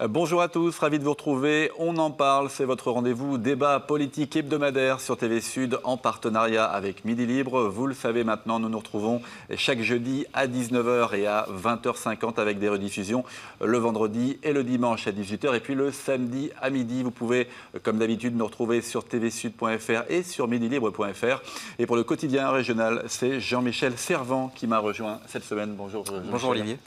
Bonjour à tous, ravi de vous retrouver. On en parle, c'est votre rendez-vous débat politique hebdomadaire sur TV Sud en partenariat avec Midi Libre. Vous le savez maintenant, nous nous retrouvons chaque jeudi à 19h et à 20h50 avec des rediffusions le vendredi et le dimanche à 18h et puis le samedi à midi. Vous pouvez, comme d'habitude, nous retrouver sur tvsud.fr et sur midilibre.fr. Et pour le quotidien régional, c'est Jean-Michel Servan qui m'a rejoint cette semaine. Bonjour Jean-Michel. Bonjour Olivier.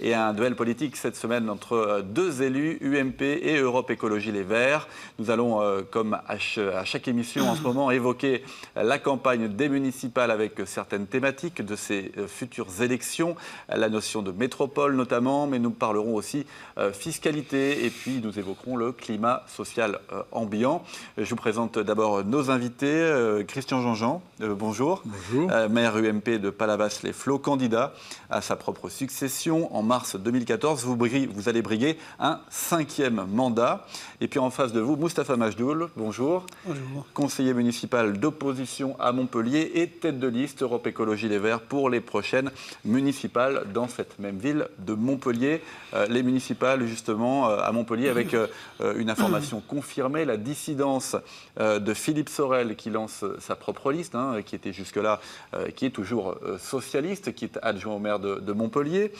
Et un duel politique cette semaine entre deux élus, UMP et Europe Écologie Les Verts. Nous allons, comme à chaque émission en ce moment, évoquer la campagne des municipales avec certaines thématiques de ces futures élections, la notion de métropole notamment, mais nous parlerons aussi fiscalité et puis nous évoquerons le climat social ambiant. Je vous présente d'abord nos invités. Christian Jean-Jean, bonjour. Bonjour. Maire UMP de Palavas-les-Flots, candidat à sa propre succession. En mars 2014, vous allez briguer un 5e mandat. Et puis en face de vous, Moustapha Majdoul, bonjour. Bonjour. Conseiller municipal d'opposition à Montpellier et tête de liste Europe Écologie Les Verts pour les prochaines municipales dans cette même ville de Montpellier. Les municipales, justement, à Montpellier, avec une information confirmée, la dissidence de Philippe Sorel qui lance sa propre liste, qui était jusque-là, qui est toujours socialiste, qui est adjoint au maire de Montpellier,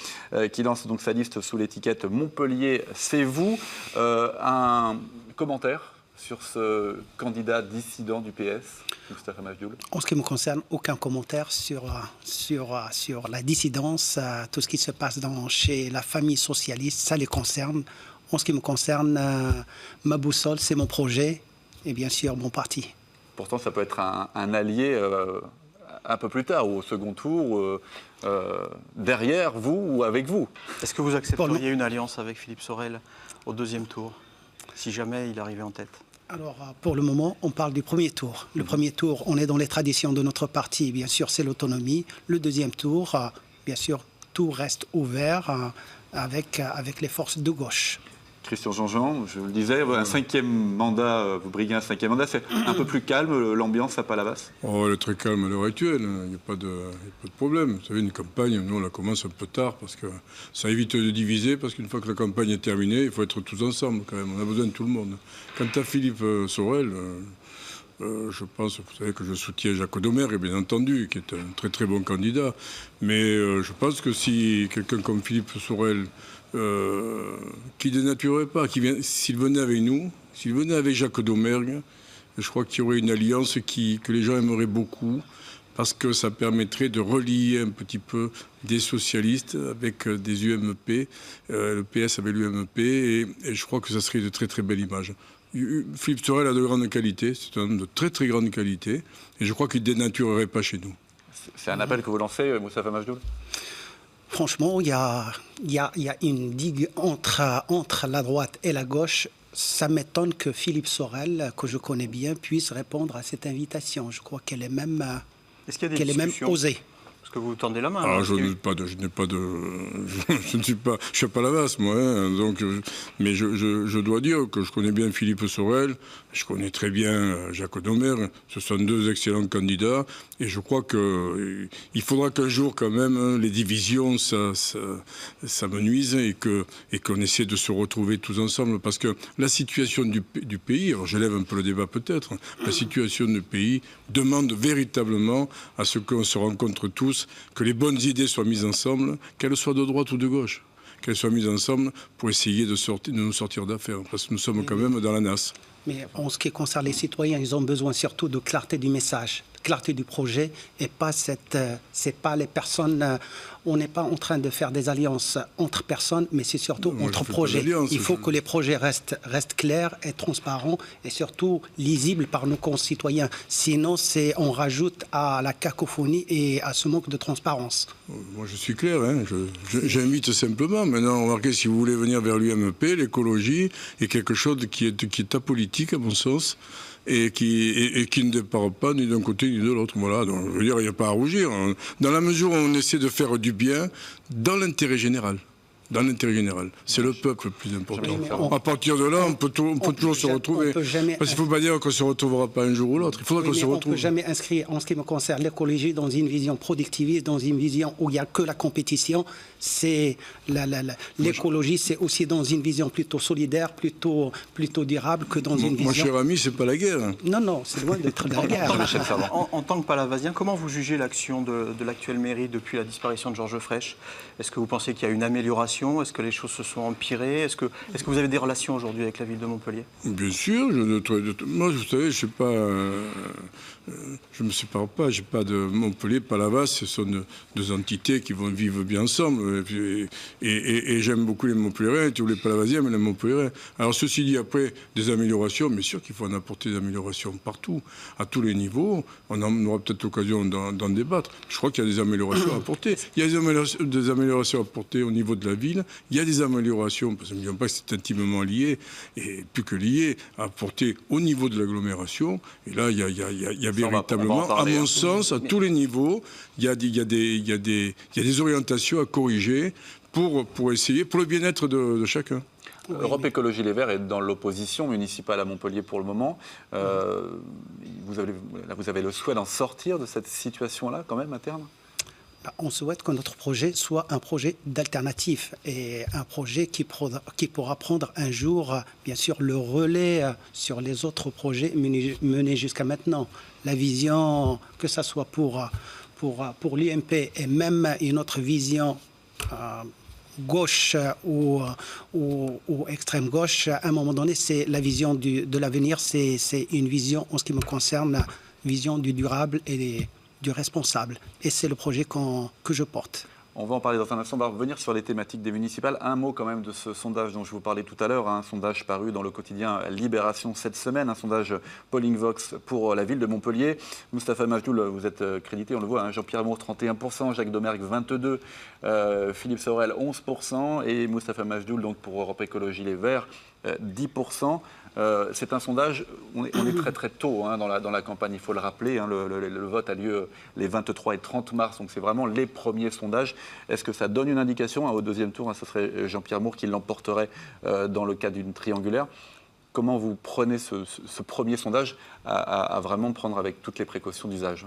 qui lance donc sa liste sous l'étiquette Montpellier, c'est vous. Un commentaire sur ce candidat dissident du PS, Moustapha Majdoul? En ce qui me concerne, aucun commentaire sur la dissidence, tout ce qui se passe chez la famille socialiste, ça les concerne. En ce qui me concerne, ma boussole, c'est mon projet et bien sûr mon parti. Pourtant, ça peut être un allié un peu plus tard, ou au second tour, derrière vous ou avec vous. Est-ce que vous accepteriez une alliance avec Philippe Sorel au deuxième tour, si jamais il arrivait en tête? Alors, pour le moment, on parle du premier tour. Le premier tour, on est dans les traditions de notre parti, bien sûr, c'est l'autonomie. Le deuxième tour, bien sûr, tout reste ouvert avec les forces de gauche. Christian Jean-Jean, je vous le disais, un 5e mandat, vous briguez un 5e mandat, c'est un peu plus calme, l'ambiance à Palavas? Oh, elle est très calme à l'heure actuelle, il n'y a pas de problème. Vous savez, une campagne, nous on la commence un peu tard parce que ça évite de diviser, parce qu'une fois que la campagne est terminée, il faut être tous ensemble quand même, on a besoin de tout le monde. Quant à Philippe Sorel, je pense, vous savez que je soutiens Jacques Domergue, bien entendu, qui est un très très bon candidat, mais je pense que si quelqu'un comme Philippe Sorel, qui ne dénaturerait pas, s'il venait avec nous, s'il venait avec Jacques Domergue, je crois qu'il y aurait une alliance que les gens aimeraient beaucoup, parce que ça permettrait de relier un petit peu des socialistes avec des UMP, le PS avec l'UMP, et je crois que ça serait de très très belle image. Philippe Sorel a de grandes qualités, c'est un homme de très très grande qualité, et je crois qu'il ne dénaturerait pas chez nous. C'est un appel que vous lancez, Moustapha Majdoul? Franchement, il y a une digue entre la droite et la gauche. Ça m'étonne que Philippe Sorel, que je connais bien, puisse répondre à cette invitation. Je crois qu'elle est même, osée. Est-ce que vous tendez la main? Ah, je suis pas Palavas, moi, donc, mais je dois dire que je connais bien Philippe Sorel, je connais très bien Jacques Domergue, ce sont deux excellents candidats, et je crois qu'il faudra qu'un jour, quand même, les divisions, ça me nuise, et qu'on essaie de se retrouver tous ensemble, parce que la situation du pays, alors j'élève un peu le débat peut-être, la situation du pays demande véritablement à ce qu'on se rencontre tous, que les bonnes idées soient mises ensemble, qu'elles soient de droite ou de gauche, qu'elles soient mises ensemble pour essayer de nous sortir d'affaires, parce que nous sommes quand même dans la nasse. Mais en ce qui concerne les citoyens, ils ont besoin surtout de clarté du message, clarté du projet, et pas c'est pas les personnes. On n'est pas en train de faire des alliances entre personnes, mais c'est surtout entre projets. Il faut que les projets restent clairs et transparents, et surtout lisibles par nos concitoyens. Sinon, on rajoute à la cacophonie et à ce manque de transparence. Moi, je suis clair. J'invite simplement. Maintenant, remarquez, si vous voulez venir vers l'UMP, l'écologie est quelque chose qui est apolitique, à mon sens, et qui ne départ pas ni d'un côté ni de l'autre. Voilà, donc je veux dire, il n'y a pas à rougir. Dans la mesure où on essaie de faire du bien dans l'intérêt général. dans l'intérêt général. C'est le peuple le plus important. Oui, À partir de là, on peut toujours se retrouver. Parce qu'il ne faut pas dire qu'on ne se retrouvera pas un jour ou l'autre. Il faudra qu'on se retrouve. On ne peut jamais inscrire, en ce qui me concerne, l'écologie dans une vision productiviste, dans une vision où il n'y a que la compétition. L'écologie, c'est aussi dans une vision plutôt solidaire, plutôt durable que dans une vision... Mon cher ami, ce n'est pas la guerre. Non, c'est loin d'être de la guerre. En tant que palavasien, comment vous jugez l'action de l'actuelle mairie depuis la disparition de Georges Frêche? Est-ce que vous pensez qu'il y a une amélioration? Est-ce que les choses se sont empirées? Est-ce que vous avez des relations aujourd'hui avec la ville de Montpellier? Bien sûr. Moi, vous savez, je ne me sépare pas. Je n'ai pas de Montpellier, Palavas. Ce sont deux entités qui vont vivre bien ensemble. Et j'aime beaucoup les Montpelliérains. Tous les Palavasiens aiment les Montpelliérains. Alors, ceci dit, après, des améliorations, bien sûr qu'il faut en apporter des améliorations partout, à tous les niveaux. On aura peut-être l'occasion d'en débattre. Je crois qu'il y a des améliorations à apporter. Il y a des améliorations à apporter au niveau de la ville. Il y a des améliorations, parce que n'oublions pas que c'est intimement lié, et plus que lié, à apporter au niveau de l'agglomération. Et là, il y a véritablement, à mon sens, à tous les niveaux, il y a des orientations à corriger pour essayer, pour le bien-être de chacun. Europe Écologie Les Verts est dans l'opposition municipale à Montpellier pour le moment. Vous avez le souhait d'en sortir de cette situation-là, quand même, à terme? On souhaite que notre projet soit un projet d'alternative et un projet qui pourra prendre un jour, bien sûr, le relais sur les autres projets menés jusqu'à maintenant. La vision, que ce soit pour l'UMP et même une autre vision gauche ou extrême gauche, à un moment donné, c'est la vision de l'avenir, c'est une vision, en ce qui me concerne, vision du durable et du responsable. Et c'est le projet que je porte. On va en parler dans un instant. On va revenir sur les thématiques des municipales. Un mot quand même de ce sondage dont je vous parlais tout à l'heure, un sondage paru dans le quotidien Libération cette semaine, un sondage Polling Vox pour la ville de Montpellier. Moustapha Majdoul, vous êtes crédité, on le voit, hein, Jean-Pierre Moore 31%, Jacques Domergue 22%, Philippe Sorel 11% et Moustapha Majdoul donc pour Europe Écologie Les Verts 10%. C'est un sondage, on est très très tôt hein, dans la campagne, il faut le rappeler, hein, le vote a lieu les 23 et 30 mars, donc c'est vraiment les premiers sondages. Est-ce que ça donne une indication hein, au deuxième tour, hein, ce serait Jean-Pierre Moore qui l'emporterait dans le cas d'une triangulaire? Comment vous prenez ce premier sondage à vraiment prendre avec toutes les précautions d'usage?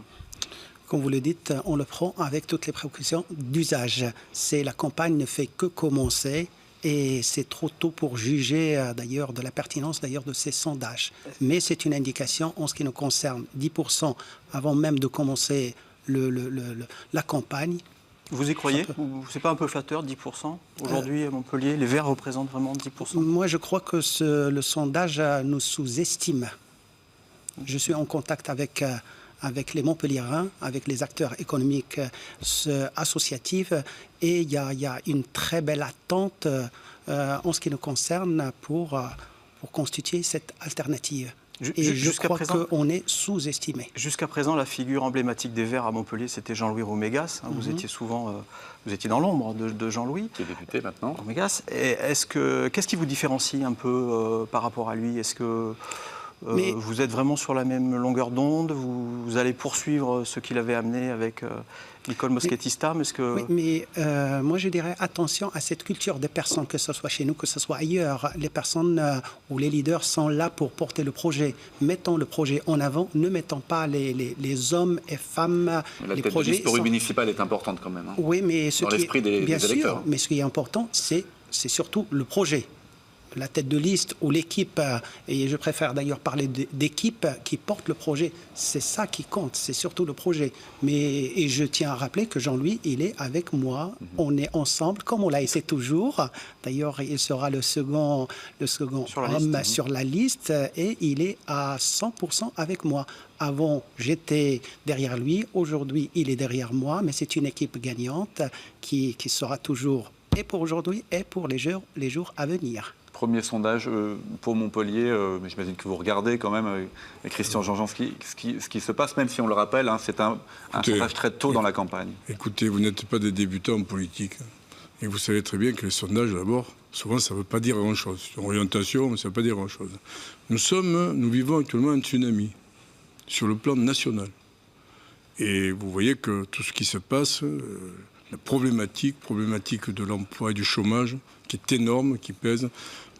Comme vous le dites, on le prend avec toutes les précautions d'usage. La campagne ne fait que commencer. Et c'est trop tôt pour juger d'ailleurs de la pertinence de ces sondages. Mais c'est une indication en ce qui nous concerne, 10% avant même de commencer la campagne. Vous y croyez? C'est pas un peu flatteur, 10% aujourd'hui à Montpellier? Les Verts représentent vraiment 10%? Moi, je crois que le sondage nous sous-estime. Je suis en contact avec les Montpelliérains, avec les acteurs économiques associatifs. Et il y a une très belle attente en ce qui nous concerne pour constituer cette alternative. Et je crois qu'on est sous-estimé. Jusqu'à présent, la figure emblématique des Verts à Montpellier, c'était Jean-Louis Roumégas. Hein, vous étiez souvent, vous étiez dans l'ombre de Jean-Louis. Qui est député maintenant. Roumégas. Qu'est-ce qui vous différencie un peu par rapport à lui? Est-ce que vous êtes vraiment sur la même longueur d'onde? Vous allez poursuivre ce qu'il avait amené avec Nicole Mosquetista? Oui, mais moi je dirais attention à cette culture des personnes, que ce soit chez nous, que ce soit ailleurs. Les personnes ou les leaders sont là pour porter le projet. Mettons le projet en avant, ne mettons pas les hommes et femmes. La tête de liste municipale est importante quand même. Hein, oui, mais dans l'esprit des électeurs. Bien sûr, mais ce qui est important, c'est surtout le projet. La tête de liste ou l'équipe, et je préfère d'ailleurs parler d'équipe qui porte le projet, c'est ça qui compte, c'est surtout le projet. Et je tiens à rappeler que Jean-Louis, il est avec moi, on est ensemble, comme on l'a essayé toujours. D'ailleurs, il sera le second homme sur la liste, et il est à 100% avec moi. Avant, j'étais derrière lui, aujourd'hui, il est derrière moi, mais c'est une équipe gagnante qui sera toujours, et pour aujourd'hui, et pour les jours à venir. Premier sondage pour Montpellier, mais j'imagine que vous regardez quand même, avec Christian Jean-Jean, ce qui se passe, même si on le rappelle, hein, c'est un sondage très tôt dans la campagne. Écoutez, vous n'êtes pas des débutants en politique. Et vous savez très bien que les sondages, d'abord, souvent, ça ne veut pas dire grand-chose. C'est une orientation, mais ça ne veut pas dire grand-chose. Nous vivons actuellement un tsunami sur le plan national. Et vous voyez que tout ce qui se passe, la problématique de l'emploi et du chômage, qui est énorme, qui pèse,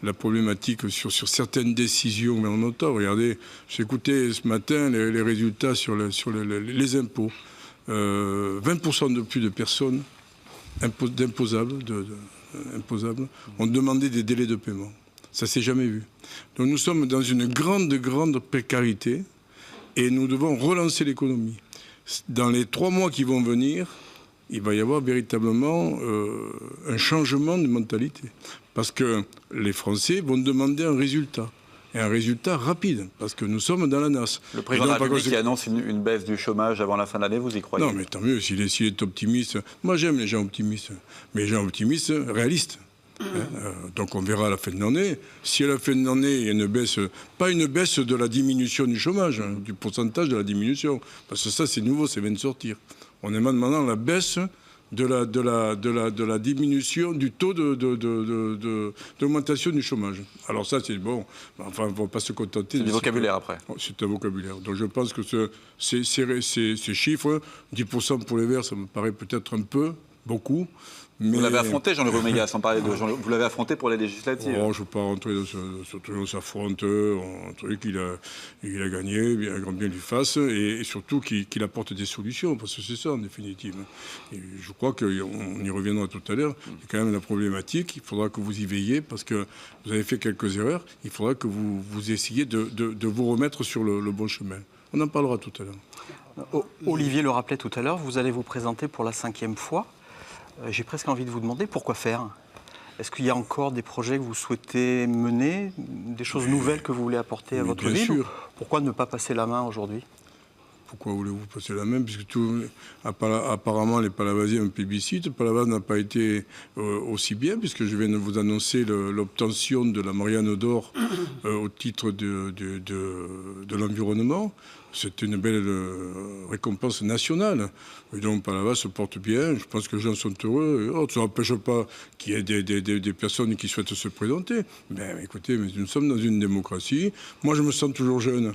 la problématique sur certaines décisions gouvernementales. Regardez, j'ai écouté ce matin les résultats sur les impôts. 20% de plus de personnes imposables ont demandé des délais de paiement. Ça ne s'est jamais vu. Donc nous sommes dans une grande précarité et nous devons relancer l'économie. Dans les 3 mois qui vont venir, il va y avoir véritablement un changement de mentalité. Parce que les Français vont demander un résultat. Et un résultat rapide, parce que nous sommes dans la NAS. Le président de la République qui annonce une baisse du chômage avant la fin de l'année, vous y croyez? Non, mais tant mieux, s'il est optimiste. Moi, j'aime les gens optimistes. Mais les gens optimistes, réalistes. Donc on verra à la fin de l'année. Si à la fin de l'année, il y a une baisse, pas une baisse de la diminution du chômage, du pourcentage de la diminution, parce que ça, c'est nouveau, ça vient de sortir. On est maintenant la baisse de la diminution du taux d'augmentation du chômage. Alors ça, c'est bon. Enfin, on ne va pas se contenter. C'est du vocabulaire après. C'est un vocabulaire. Donc je pense que ces chiffres, 10% pour les Verts, ça me paraît peut-être un peu, beaucoup. Mais... Vous l'avez affronté, Jean-Luc Roméga, sans parler de Jean-Luc. Vous l'avez affronté pour les législatives. Oh, je ne veux pas rentrer dans ce truc, on s'affronte, un truc, il a gagné, bien, grand bien lui fasse, et surtout qu'il apporte des solutions, parce que c'est ça en définitive. Et je crois qu'on y reviendra tout à l'heure. Il y a quand même la problématique, il faudra que vous y veillez, parce que vous avez fait quelques erreurs, il faudra que vous essayiez de vous remettre sur le bon chemin. On en parlera tout à l'heure. Olivier le rappelait tout à l'heure, vous allez vous présenter pour la 5e fois. J'ai presque envie de vous demander pourquoi faire. Est-ce qu'il y a encore des projets que vous souhaitez mener, des choses nouvelles que vous voulez apporter à votre ville? Sûr. Pourquoi ne pas passer la main aujourd'hui? Pourquoi voulez-vous passer la main? Puisque apparemment, les Palavasiens ont plébiscite. Palavas n'a pas été aussi bien, puisque je viens de vous annoncer l'obtention de la Marianne d'Or au titre de l'environnement. C'est une belle récompense nationale. Et donc Palavas se porte bien, je pense que les gens sont heureux. Ça n'empêche pas qu'il y ait des personnes qui souhaitent se présenter. Mais écoutez, nous sommes dans une démocratie. Moi, je me sens toujours jeune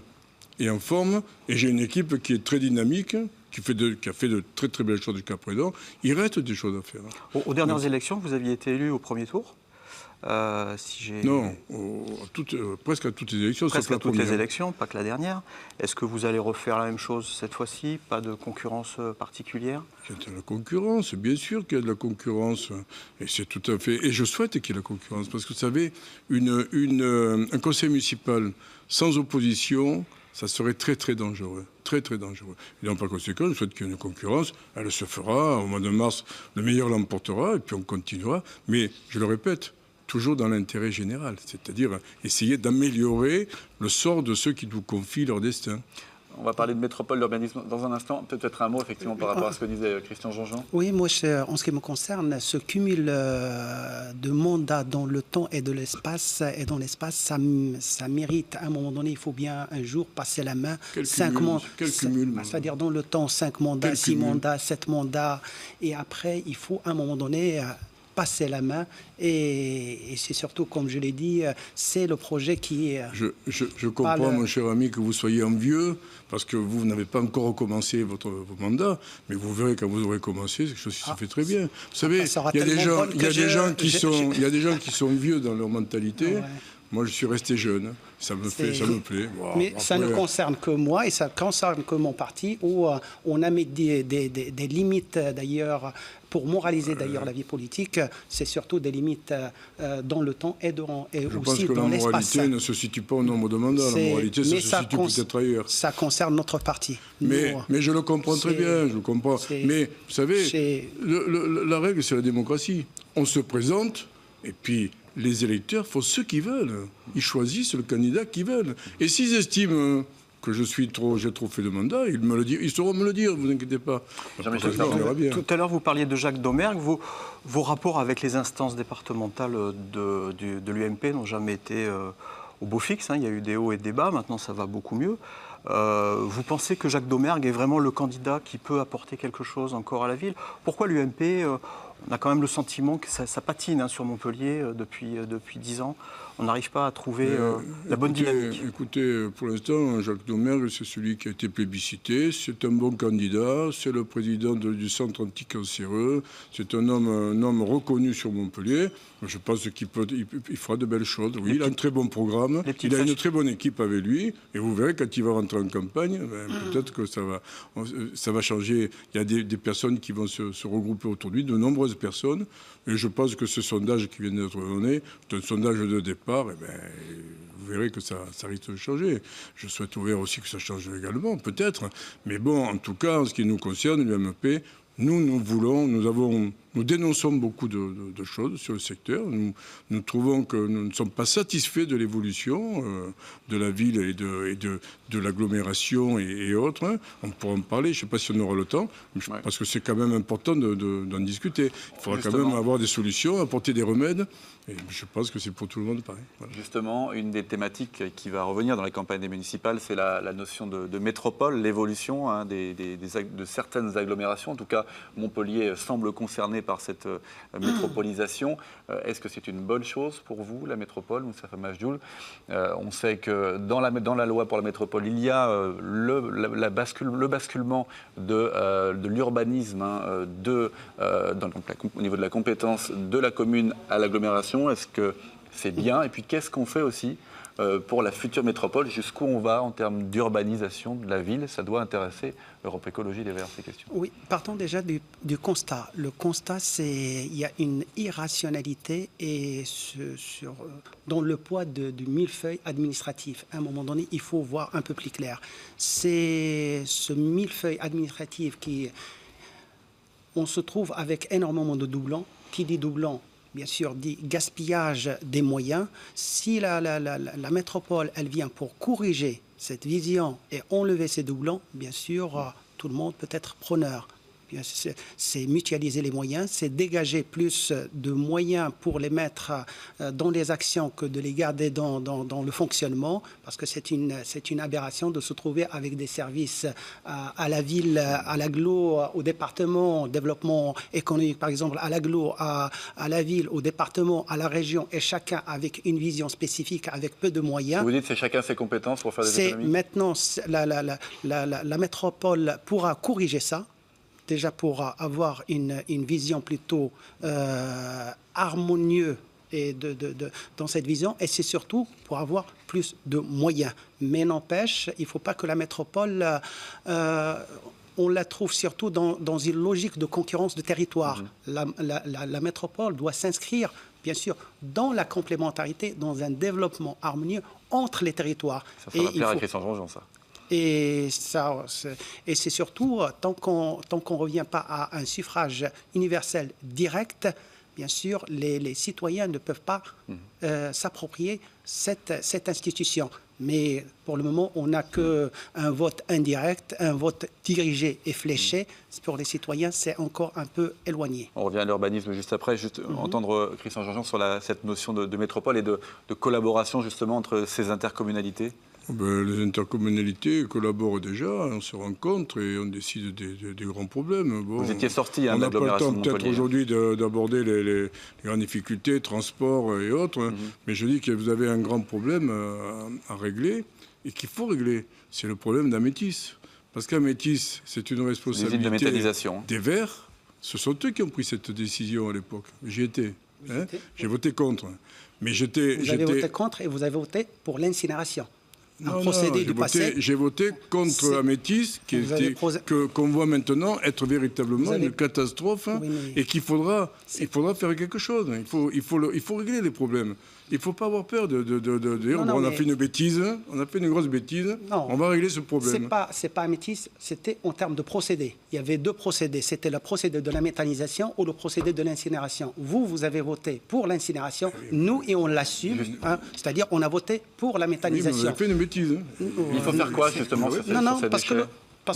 et en forme, et j'ai une équipe qui est très dynamique, qui a fait de très très belles choses jusqu'à présent. Il reste des choses à faire. Aux dernières élections, vous aviez été élu au premier tour. Non, presque à toutes les élections. Presque à toutes les élections, pas que la dernière. Est-ce que vous allez refaire la même chose cette fois-ci? Pas de concurrence particulière? Il y a de la concurrence, bien sûr qu'il y a de la concurrence. Et c'est tout à fait. Et je souhaite qu'il y ait de la concurrence, parce que vous savez, un conseil municipal sans opposition, ça serait très très dangereux. Très très dangereux. Et donc par conséquent, je souhaite qu'il y ait une concurrence. Elle se fera. Au mois de mars, le meilleur l'emportera, et puis on continuera. Mais je le répète, toujours dans l'intérêt général, c'est-à-dire essayer d'améliorer le sort de ceux qui nous confient leur destin. On va parler de métropole, d'urbanisme dans un instant. Peut-être un mot, effectivement, par rapport à ce que disait Christian Jean-Jean. Oui, moi, en ce qui me concerne, ce cumul de mandats dans le temps et dans l'espace, ça mérite, à un moment donné, il faut bien un jour passer la main. Quel cumul, c'est-à-dire dans le temps, 5 mandats, 6 mandats, 7 mandats. Et après, il faut, à un moment donné, passer la main, et c'est surtout, comme je l'ai dit, c'est le projet qui est... Je comprends, mon cher ami, que vous soyez envieux, parce que vous n'avez pas encore recommencé vos mandats, mais vous verrez quand vous aurez commencé, c'est quelque chose qui se fait très bien. Vous savez, il y a des gens qui sont vieux dans leur mentalité. Ouais. Moi, je suis resté jeune. Ça me plaît. Wow, mais après, ça ne concerne que moi et ça ne concerne que mon parti, où on a mis des limites, d'ailleurs, pour moraliser d'ailleurs la vie politique. C'est surtout des limites dans le temps et aussi dans l'espace. Je pense que la moralité ne se situe pas au nombre de mandats. La moralité, ça se situe peut-être ailleurs. Ça concerne notre parti. Mais je le comprends très bien. Je le comprends. Mais vous savez, la règle, c'est la démocratie. On se présente et puis... Les électeurs font ce qu'ils veulent. Ils choisissent le candidat qu'ils veulent. Et s'ils estiment que j'ai trop fait de mandat, ils sauront me le dire, ne vous inquiétez pas. Tout à l'heure, vous parliez de Jacques Domergue. Vos rapports avec les instances départementales de l'UMP n'ont jamais été au beau fixe. Il y a eu des hauts et des bas. Maintenant, ça va beaucoup mieux. Vous pensez que Jacques Domergue est vraiment le candidat qui peut apporter quelque chose encore à la ville? Pourquoi l'UMP On a quand même le sentiment que ça patine sur Montpellier depuis 10 ans. On n'arrive pas à trouver la bonne dynamique. Écoutez, pour l'instant, Jacques Domergue, c'est celui qui a été plébiscité. C'est un bon candidat. C'est le président du centre anticancéreux. C'est un homme reconnu sur Montpellier. Je pense qu'il fera de belles choses. Oui, il a un très bon programme. Il a une très bonne équipe avec lui. Et vous verrez, quand il va rentrer en campagne, peut-être que ça va changer. Il y a des personnes qui vont se regrouper autour de lui, de nombreuses personnes. Et je pense que ce sondage qui vient d'être donné, c'est un sondage de départ, vous verrez que ça risque de changer. Je souhaite ouvert aussi que ça change également, peut-être. Mais bon, en tout cas, en ce qui nous concerne, l'UMP, nous dénonçons beaucoup de choses sur le secteur. Nous trouvons que nous ne sommes pas satisfaits de l'évolution de la ville et de l'agglomération et autres. On pourra en parler, je ne sais pas si on aura le temps, parce que c'est quand même important d'en discuter. Il faudra quand même avoir des solutions, apporter des remèdes. Et je pense que c'est pour tout le monde pareil. Voilà. Justement, une des thématiques qui va revenir dans les campagnes des municipales, c'est la notion de métropole, l'évolution de certaines agglomérations. En tout cas, Montpellier semble concerné par cette métropolisation. Est-ce que c'est une bonne chose pour vous, la métropole, Moustapha Majdoul? On sait que dans la loi pour la métropole, il y a le basculement de l'urbanisme au niveau de la compétence de la commune à l'agglomération. Est-ce que c'est bien? Et puis, qu'est-ce qu'on fait aussi pour la future métropole? Jusqu'où on va en termes d'urbanisation de la ville? Ça doit intéresser Europe Écologie Les Verts, ces questions. Oui, partons déjà du constat. Le constat, c'est qu'il y a une irrationalité dans le poids du millefeuille administratif. À un moment donné, il faut voir un peu plus clair. C'est ce millefeuille administratif on se trouve avec énormément de doublons. Qui dit doublons, bien sûr, dit gaspillage des moyens. Si la métropole, elle vient pour corriger cette vision et enlever ces doublons, bien sûr, tout le monde peut être preneur. C'est mutualiser les moyens, c'est dégager plus de moyens pour les mettre dans les actions que de les garder dans le fonctionnement, parce que c'est une aberration de se trouver avec des services à la ville, à l'agglo, au département, développement économique par exemple, à l'agglo, à la ville, au département, à la région, et chacun avec une vision spécifique, avec peu de moyens. Vous dites c'est chacun ses compétences pour faire des économies? Maintenant, la métropole pourra corriger ça. Déjà pour avoir une vision plutôt harmonieuse dans cette vision, et c'est surtout pour avoir plus de moyens. Mais n'empêche, il ne faut pas que la métropole, on la trouve surtout dans une logique de concurrence de territoire. La métropole doit s'inscrire, bien sûr, dans la complémentarité, dans un développement harmonieux entre les territoires. Ça va plaire à Christian Jean, ça. Et c'est surtout, tant qu'on ne revient pas à un suffrage universel direct, bien sûr, les citoyens ne peuvent pas s'approprier cette institution. Mais pour le moment, on n'a qu'un vote indirect, un vote dirigé et fléché. Pour les citoyens, c'est encore un peu éloigné. On revient à l'urbanisme juste après. Entendre Christian Jean sur cette notion de métropole et de collaboration justement entre ces intercommunalités. Les intercommunalités collaborent déjà, on se rencontre et on décide des grands problèmes. Bon, vous étiez sorti de l'agglomération. On n'a pas le temps peut-être aujourd'hui d'aborder les grandes difficultés, transports et autres, mais je dis que vous avez un grand problème à régler et qu'il faut régler. C'est le problème d'Amétis. Parce qu'Amétis, c'est une responsabilité des Verts. Ce sont eux qui ont pris cette décision à l'époque. J'y étais. J'ai voté contre. Mais vous avez voté contre et vous avez voté pour l'incinération. J'ai voté contre Amétis, qu'on voit maintenant être véritablement une catastrophe, et qu'il faudra faire quelque chose. Il faut régler les problèmes. Il ne faut pas avoir peur de dire on a fait une bêtise, on a fait une grosse bêtise, on va régler ce problème. C'est pas Amétis, c'était en termes de procédés. Il y avait deux procédés. C'était le procédé de la méthanisation ou le procédé de l'incinération. Vous avez voté pour l'incinération, nous, et on l'assume. C'est-à-dire, on a voté pour la méthanisation. Vous avez fait une bêtise. Il faut faire quoi, justement, parce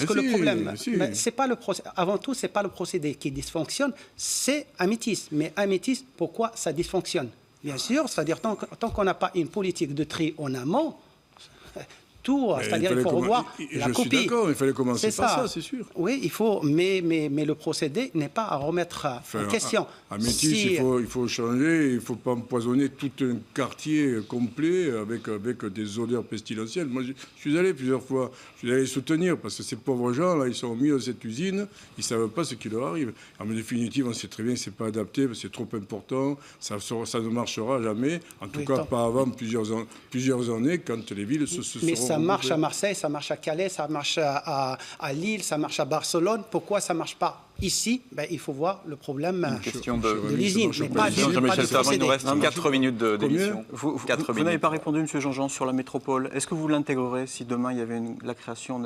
que le problème, c'est pas avant tout, c'est pas le procédé qui dysfonctionne, c'est Amétis. Mais Amétis, pourquoi ça dysfonctionne? Bien sûr, c'est-à-dire tant qu'on n'a pas une politique de tri en amont, tout. C'est-à-dire qu'il faut revoir la copie. Je suis d'accord, il fallait commencer par ça, c'est sûr. Oui, il faut, mais le procédé n'est pas à remettre en question. À Métis, il faut changer, il ne faut pas empoisonner tout un quartier complet avec des odeurs pestilentielles. Moi, je suis allé plusieurs fois, je suis allé les soutenir, parce que ces pauvres gens, là, ils sont au milieu de cette usine, ils ne savent pas ce qui leur arrive. En définitive, on sait très bien que ce n'est pas adapté, c'est trop important, ça ne marchera jamais, en tout cas pas avant plusieurs années, quand les villes se seront... Mais ça marche à Marseille, ça marche à Calais, ça marche à Lille, ça marche à Barcelone. Pourquoi ça ne marche pas ici? Il faut voir le problème de l'usine. Jean-Michel Servan, il nous reste 4 minutes d'émission. Vous n'avez pas répondu, M. Jean-Jean, sur la métropole. Est-ce que vous l'intégrerez si demain il y avait la création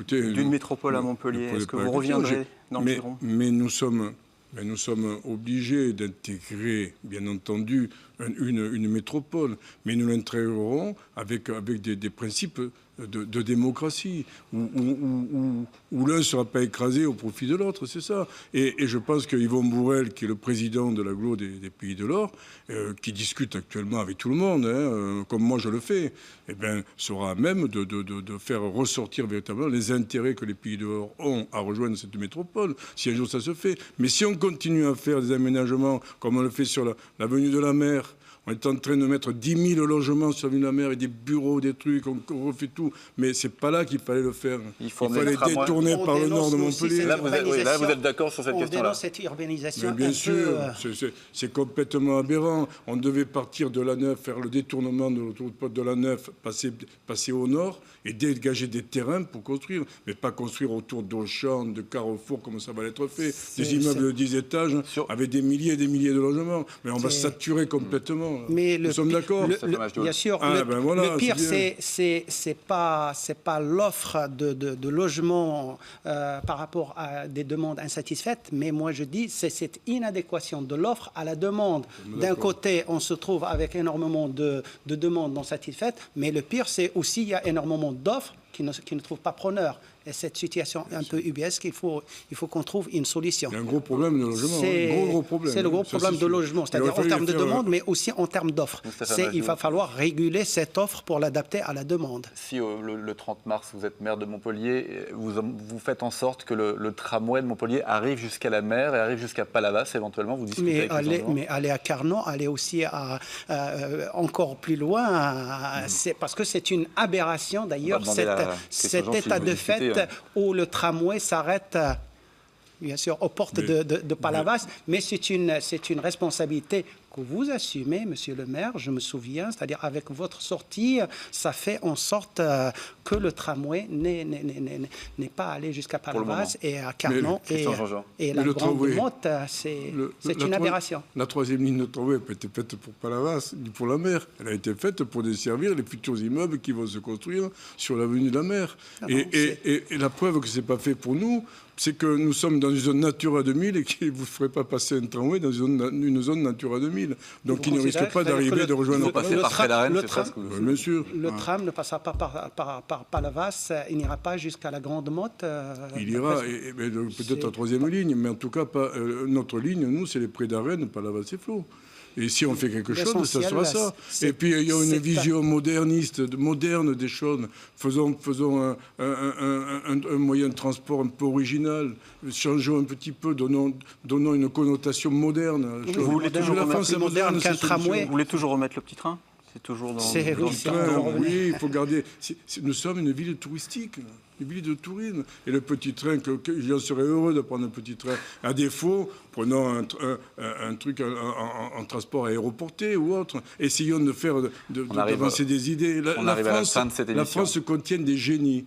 d'une métropole à Montpellier? Est-ce que vous reviendrez dans le giron? Mais nous sommes obligés d'intégrer, bien entendu, une métropole. Mais nous l'intégrerons avec des principes de démocratie, où l'un ne sera pas écrasé au profit de l'autre, c'est ça. Et je pense que Yvon Bourrel, qui est le président de l'agglo des Pays de l'Or, qui discute actuellement avec tout le monde, comme moi je le fais, sera à même de faire ressortir véritablement les intérêts que les Pays de l'Or ont à rejoindre cette métropole, si un jour ça se fait. Mais si on continue à faire des aménagements, comme on le fait sur l'avenue de la Mer, on est en train de mettre 10 000 logements sur l'avenue de la Mer et des bureaux, des trucs, on refait tout. Mais c'est pas là qu'il fallait le faire. Il fallait détourner par le nord de Montpellier. Là, vous êtes d'accord sur cette question-là? On dénonce cette urbanisation. Mais bien sûr, c'est complètement aberrant. On devait partir de la Nef, faire le détournement de l'autoroute de la Nef, passer au nord et dégager des terrains pour construire. Mais pas construire autour d'Auchan, de Carrefour, comme ça va être fait. Des immeubles de 10 étages avec des milliers et des milliers de logements. Mais on va saturer complètement. Mais nous sommes d'accord. Bien sûr. Le pire, c'est pas l'offre de logement par rapport à des demandes insatisfaites. Mais moi, je dis, c'est cette inadéquation de l'offre à la demande. D'un côté, on se trouve avec énormément de demandes non satisfaites. Mais le pire, c'est aussi il y a énormément d'offres qui ne trouvent pas preneur. Et cette situation un peu ubuesque, il faut qu'on trouve une solution. Il y a un gros problème de logement. C'est le gros problème de logement, c'est-à-dire en termes de demande, mais aussi en termes d'offres. Il va falloir réguler cette offre pour l'adapter à la demande. Si le 30 mars, vous êtes maire de Montpellier, vous faites en sorte que le tramway de Montpellier arrive jusqu'à la mer et arrive jusqu'à Palavas, éventuellement, vous discutez mais aller à Carnot, aller aussi encore plus loin, parce que c'est une aberration d'ailleurs, cet état de fait où le tramway s'arrête, bien sûr, aux portes de Palavas, mais c'est une responsabilité que vous assumez, monsieur le maire, je me souviens, c'est-à-dire avec votre sortie, ça fait en sorte que le tramway n'est pas allé jusqu'à Palavas et à Carnot et la Grande Motte, c'est une aberration. La troisième ligne de tramway n'a pas été faite pour Palavas ni pour la mer, elle a été faite pour desservir les futurs immeubles qui vont se construire sur l'avenue de la Mer. Et la preuve que ce n'est pas fait pour nous, c'est que nous sommes dans une zone Natura 2000 et qu'il ne vous ferait pas passer un tramway dans une zone Natura 2000. Donc il ne risque pas d'arriver de rejoindre bien sûr. Le tram ne passera pas par Palavas, il n'ira pas jusqu'à la Grande Motte. Il ira, peut-être en troisième ligne, mais en tout cas, notre ligne, nous, c'est les prés d'Arène, Palavas et Flot. Et si on fait quelque chose, ça sera ça. Et puis, il y a une vision moderne des choses. Faisons un moyen de transport un peu original. Changeons un petit peu, donnons une connotation moderne. Vous voulez toujours remettre le petit train? C'est toujours dans le oui, il faut garder. Nous sommes une ville touristique. Une ville de tourisme. Et le petit train, j'en serais heureux de prendre un petit train. À défaut, prenons un truc en transport aéroporté ou autre. Essayons d'avancer des idées. La France contient des génies.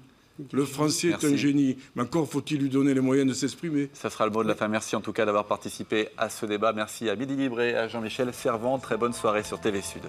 Le français est un génie, mais encore faut-il lui donner les moyens de s'exprimer. Ça sera le mot de la fin. Merci en tout cas d'avoir participé à ce débat. Merci à Midi Libre et à Jean-Michel Servan. Très bonne soirée sur TV Sud.